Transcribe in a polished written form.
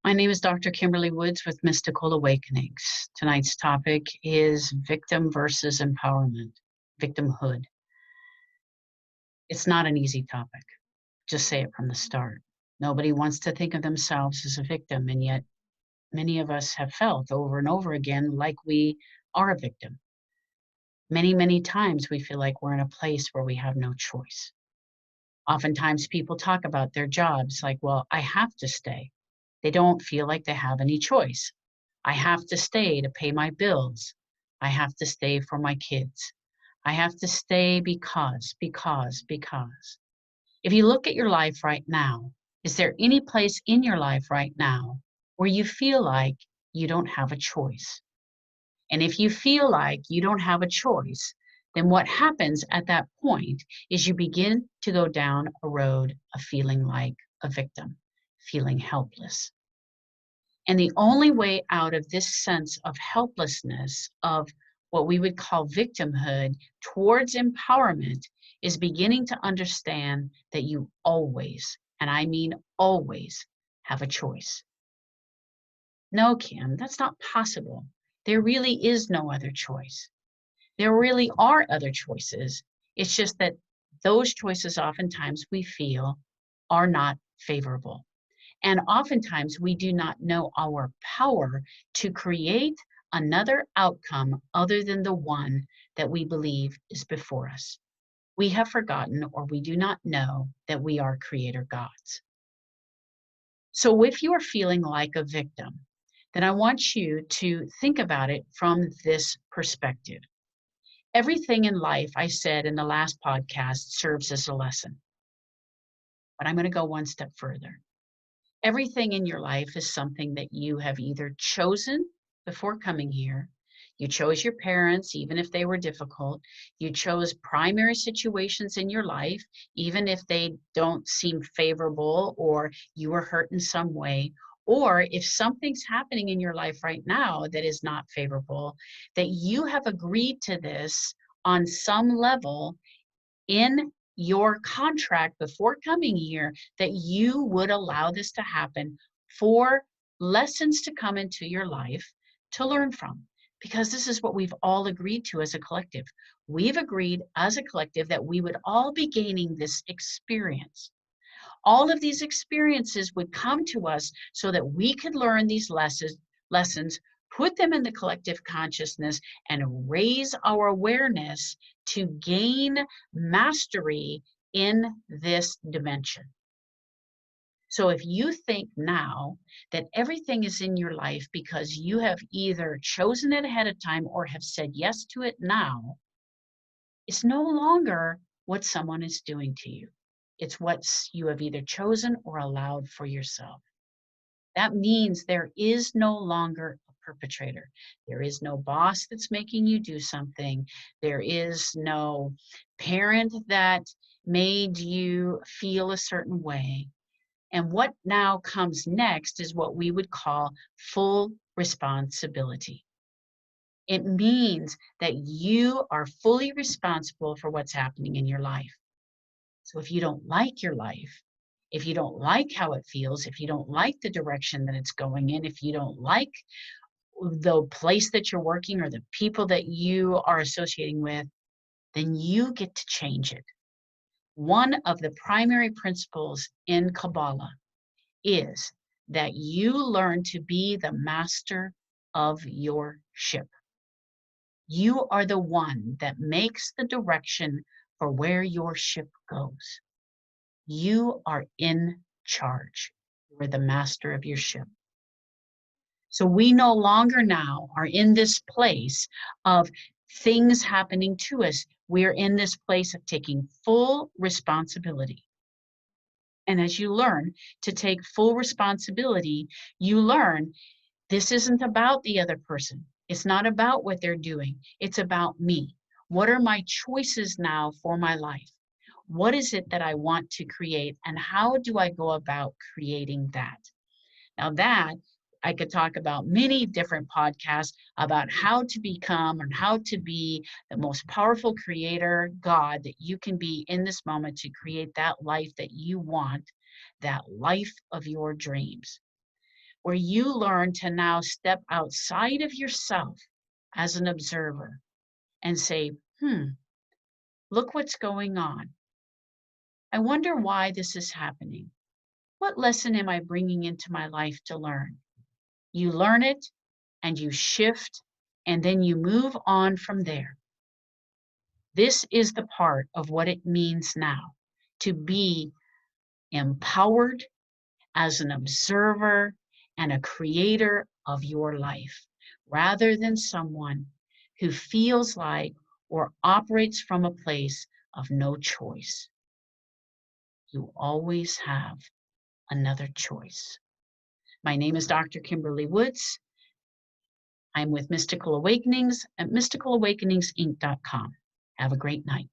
My name is Dr. Kimberlee Woods with Mystical Awakenings. Tonight's topic is victim versus empowerment, victimhood. It's not an easy topic. Just say it from the start. Nobody wants to think of themselves as a victim, and yet many of us have felt over and over again like we are a victim. Many, many times we feel like we're in a place where we have no choice. Oftentimes people talk about their jobs like, well, I have to stay. They don't feel like they have any choice. I have to stay to pay my bills. I have to stay for my kids. I have to stay because. If you look at your life right now, is there any place in your life right now where you feel like you don't have a choice? And if you feel like you don't have a choice, then what happens at that point is you begin to go down a road of feeling like a victim, feeling helpless. And the only way out of this sense of helplessness, of what we would call victimhood, towards empowerment, is beginning to understand that you always, and I mean always, have a choice. No, Kim, that's not possible. There really is no other choice. There really are other choices. It's just that those choices oftentimes we feel are not favorable. And oftentimes we do not know our power to create another outcome other than the one that we believe is before us. We have forgotten, or we do not know, that we are creator gods. So if you are feeling like a victim, then I want you to think about it from this perspective. Everything in life, I said in the last podcast, serves as a lesson. But I'm going to go one step further. Everything in your life is something that you have either chosen before coming here. You chose your parents, even if they were difficult. You chose primary situations in your life, even if they don't seem favorable or you were hurt in some way. Or if something's happening in your life right now that is not favorable, that you have agreed to this on some level in your contract before coming here, that you would allow this to happen for lessons to come into your life to learn from. Because this is what we've all agreed to as a collective. We've agreed as a collective that we would all be gaining this experience. All of these experiences would come to us so that we could learn these lessons, put them in the collective consciousness, and raise our awareness to gain mastery in this dimension. So if you think now that everything is in your life because you have either chosen it ahead of time or have said yes to it now, it's no longer what someone is doing to you. It's what you have either chosen or allowed for yourself. That means there is no longer a perpetrator. There is no boss that's making you do something. There is no parent that made you feel a certain way. And what now comes next is what we would call full responsibility. It means that you are fully responsible for what's happening in your life. So if you don't like your life, if you don't like how it feels, if you don't like the direction that it's going in, if you don't like the place that you're working or the people that you are associating with, then you get to change it. One of the primary principles in Kabbalah is that you learn to be the master of your ship. You are the one that makes the direction for where your ship goes. You are in charge. You are the master of your ship. So we no longer now are in this place of things happening to us. We're in this place of taking full responsibility. And as you learn to take full responsibility, you learn this isn't about the other person. It's not about what they're doing. It's about me. What are my choices now for my life? What is it that I want to create, and how do I go about creating that? Now that I could talk about many different podcasts about how to become and how to be the most powerful creator God that you can be in this moment to create that life that you want, that life of your dreams. where you learn to now step outside of yourself as an observer and say, look what's going on. I wonder why this is happening. What lesson am I bringing into my life to learn? You learn it and you shift, and then you move on from there. This is the part of what it means now to be empowered as an observer and a creator of your life, rather than someone who feels like or operates from a place of no choice. You always have another choice. My name is Dr. Kimberlee Woods. I'm with Mystical Awakenings at mysticalawakeningsinc.com. Have a great night.